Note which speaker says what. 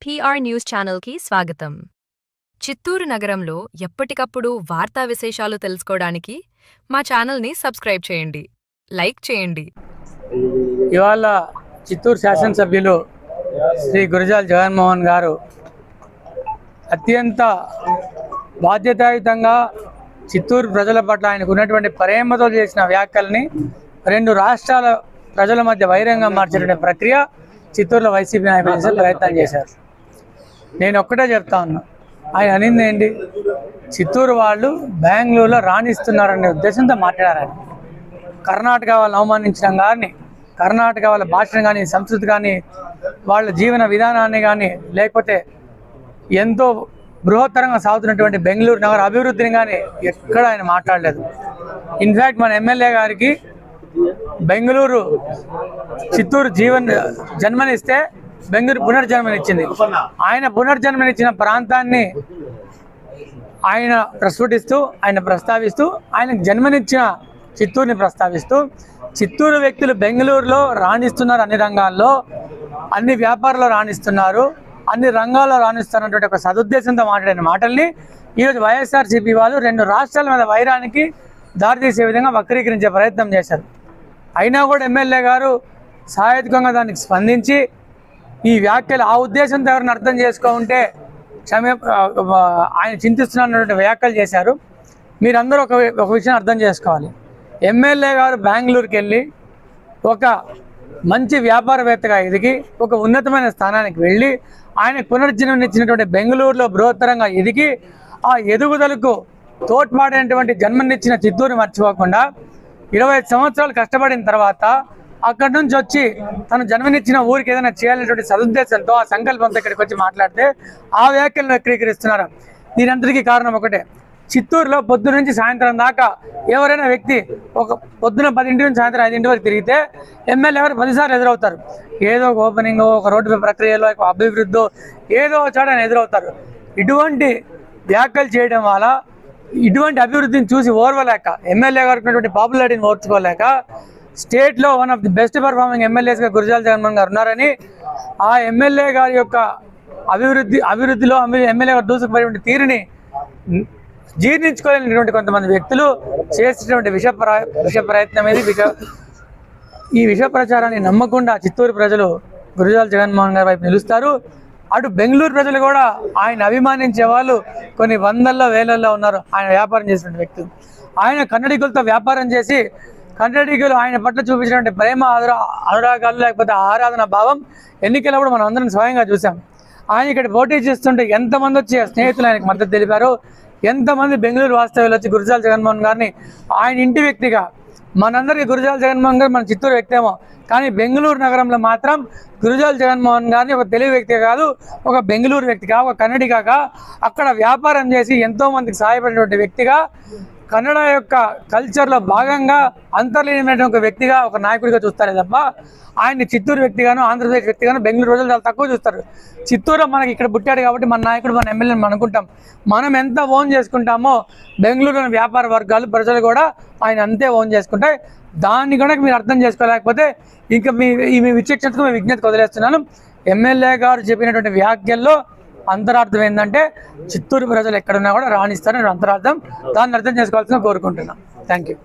Speaker 1: PR news ఛానల్కి స్వాగతం. చిత్తూరు నగరంలో ఎప్పటికప్పుడు వార్తా విశేషాలు తెలుసుకోవడానికి మా ఛానల్ని సబ్స్క్రైబ్ చేయండి, లైక్ చేయండి.
Speaker 2: ఇవాళ చిత్తూరు శాసనసభ్యులు శ్రీ గురజాల జగన్మోహన్ గారు అత్యంత బాధ్యతాయుతంగా చిత్తూరు ప్రజల పట్ల ఆయనకు ఉన్నటువంటి ప్రేమతో చేసిన వ్యాఖ్యల్ని రెండు రాష్ట్రాల ప్రజల మధ్య వైరంగా మార్చేటువంటి ప్రక్రియ చిత్తూరులో వైసీపీ నాయకులు చేసే ప్రయత్నం చేశారు. నేను ఒక్కటే చెప్తా ఉన్నా, ఆయన అనింది ఏంటి? చిత్తూరు వాళ్ళు బెంగళూరులో రాణిస్తున్నారనే ఉద్దేశంతో మాట్లాడారని. కర్ణాటక వాళ్ళని అవమానించడం కానీ, కర్ణాటక వాళ్ళ భాషను కానీ, సంస్కృతి కానీ, వాళ్ళ జీవన విధానాన్ని కానీ, లేకపోతే ఎంతో బృహత్తరంగా సాగుతున్నటువంటి బెంగళూరు నగర అభివృద్ధిని కానీ ఎక్కడ ఆయన మాట్లాడలేదు. ఇన్ఫ్యాక్ట్ మన ఎమ్మెల్యే గారికి బెంగళూరు చిత్తూరు జన్మనిస్తే బెంగళూరు పునర్జన్మనిచ్చింది. ఆయన పునర్జన్మనిచ్చిన ప్రాంతాన్ని ఆయన ప్రస్తావిస్తూ ఆయనకు జన్మనిచ్చిన చిత్తూరుని ప్రస్తావిస్తూ చిత్తూరు వ్యక్తులు బెంగళూరులో రాణిస్తున్నారు, అన్ని రంగాల్లో, అన్ని వ్యాపారాల్లో రాణిస్తున్నారు, అన్ని రంగాల్లో రాణిస్తున్నటువంటి ఒక సదుద్దేశంతో మాట్లాడిన మాటల్ని ఈరోజు వైఎస్ఆర్సీపీ వాళ్ళు రెండు రాష్ట్రాల మీద వైరానికి దారితీసే విధంగా వక్రీకరించే ప్రయత్నం చేశారు. అయినా కూడా ఎమ్మెల్యే గారు సాహిత్యంగా దానికి స్పందించి ఈ వ్యాఖ్యలు ఆ ఉద్దేశంతో ఎవరిని అర్థం చేసుకుంటే ఆయన చింతిస్తున్నటువంటి వ్యాఖ్యలు చేశారు. మీరందరూ ఒక విషయం అర్థం చేసుకోవాలి. ఎమ్మెల్యే గారు బెంగళూరుకి వెళ్ళి ఒక మంచి వ్యాపారవేత్తగా ఎదిగి ఒక ఉన్నతమైన స్థానానికి వెళ్ళి ఆయనకు పునర్జన్మనిచ్చినటువంటి బెంగళూరులో బృహత్తరంగా ఎదిగి ఆ ఎదుగుదలకు తోడ్పాడైనటువంటి జన్మనిచ్చిన చిత్తూరుని మర్చిపోకుండా 25 సంవత్సరాలు కష్టపడిన తర్వాత అక్కడి నుంచి వచ్చి తను జన్మనిచ్చిన ఊరికి ఏదైనా చేయాలనేటువంటి సదుద్దేశంతో ఆ సంకల్పంతో ఇక్కడికి వచ్చి మాట్లాడితే ఆ వ్యాఖ్యలను వక్రీకరిస్తున్నారు. దీనంతటికీ కారణం ఒకటే, చిత్తూరులో పొద్దు నుంచి సాయంత్రం దాకా ఎవరైనా వ్యక్తి ఒక పొద్దున 10 నుంచి సాయంత్రం 5 వరకు తిరిగితే ఎమ్మెల్యే గారు 10 సార్లు ఎదురవుతారు. ఏదో ఒక ఓపెనింగ్, ఒక రోడ్డు ప్రక్రియలో, ఒక అభివృద్ధి, ఏదో చోట ఎదురవుతారు. ఇటువంటి వ్యాఖ్యలు చేయడం వల్ల ఇటువంటి అభివృద్ధిని చూసి ఓర్వలేక, ఎమ్మెల్యే గారికి ఉన్నటువంటి పాపులారిటీని ఓర్చుకోలేక, స్టేట్లో one of the best performing ఎమ్మెల్యేస్గా గురజాల జగన్మోహన్ గారు ఉన్నారని, ఆ ఎమ్మెల్యే గారి యొక్క అభివృద్ధిలో ఎమ్మెల్యే గారు దూసుకుపోయినటువంటి తీరుని జీర్ణించుకోలేనటువంటి కొంతమంది వ్యక్తులు చేసేటువంటి విష ప్రయత్నం ఏది. ఈ విష ప్రచారాన్ని నమ్మకుండా చిత్తూరు ప్రజలు గురజాల జగన్మోహన్ గారి వైపు నిలుస్తారు. అటు బెంగళూరు ప్రజలు కూడా ఆయన అభిమానించే వాళ్ళు కొన్ని వందల్లో వేలల్లో ఉన్నారు. ఆయన వ్యాపారం చేసినటువంటి వ్యక్తులు, ఆయన కన్నడిగులతో వ్యాపారం చేసి కన్నడిగులు ఆయన పట్ల చూపించినటువంటి ప్రేమ, అనురాగాలు, లేకపోతే ఆరాధన భావం ఎన్నికలప్పుడు మనం అందరం స్వయంగా చూసాం. ఆయన ఇక్కడ పోటీ చేస్తుంటే ఎంతమంది వచ్చి స్నేహితులు ఆయనకు మద్దతు తెలిపారు, ఎంతమంది బెంగళూరు వాస్తవ్యులు వచ్చి గురజాల జగన్మోహన్ గారిని ఆయన ఇంటి వ్యక్తిగా, మనందరికీ గురజాల జగన్మోహన్ గారు మన చిత్తూరు వ్యక్తేమో, కానీ బెంగళూరు నగరంలో మాత్రం గురజాల జగన్మోహన్ గారిని ఒక తెలుగు వ్యక్తి కాదు, ఒక బెంగళూరు వ్యక్తిగా, ఒక కన్నడిగా, అక్కడ వ్యాపారం చేసి ఎంతోమందికి సహాయపడినటువంటి వ్యక్తిగా, కన్నడ యొక్క కల్చర్లో భాగంగా అంతర్లీనమైన ఒక వ్యక్తిగా, ఒక నాయకుడిగా చూస్తారే తప్ప ఆయన్ని చిత్తూరు వ్యక్తిగాను, ఆంధ్రప్రదేశ్ వ్యక్తిగాను బెంగళూరు ప్రజలు చాలా తక్కువ చూస్తారు. చిత్తూరు మనకి ఇక్కడ పుట్టాడు కాబట్టి మన నాయకుడు, మన ఎమ్మెల్యేని మనం అనుకుంటాం. మనం ఎంత ఓన్ చేసుకుంటామో బెంగళూరులోని వ్యాపార వర్గాలు, ప్రజలు కూడా ఆయన అంతే ఓన్ చేసుకుంటాయి. దాన్ని కనుక మీరు అర్థం చేసుకోలేకపోతే ఇంకా మీ విచక్షణకు మీ విజ్ఞతకు వదిలేస్తున్నాను. ఎమ్మెల్యే గారు చెప్పినటువంటి వ్యాఖ్యల్లో అంతరార్థం ఏంటంటే చిత్తూరు ప్రజలు ఎక్కడున్నా కూడా రాణిస్తారని అంతరార్థం. దాన్ని అర్థం చేసుకోవాల్సిన కోరుకుంటున్నాను. Thank you.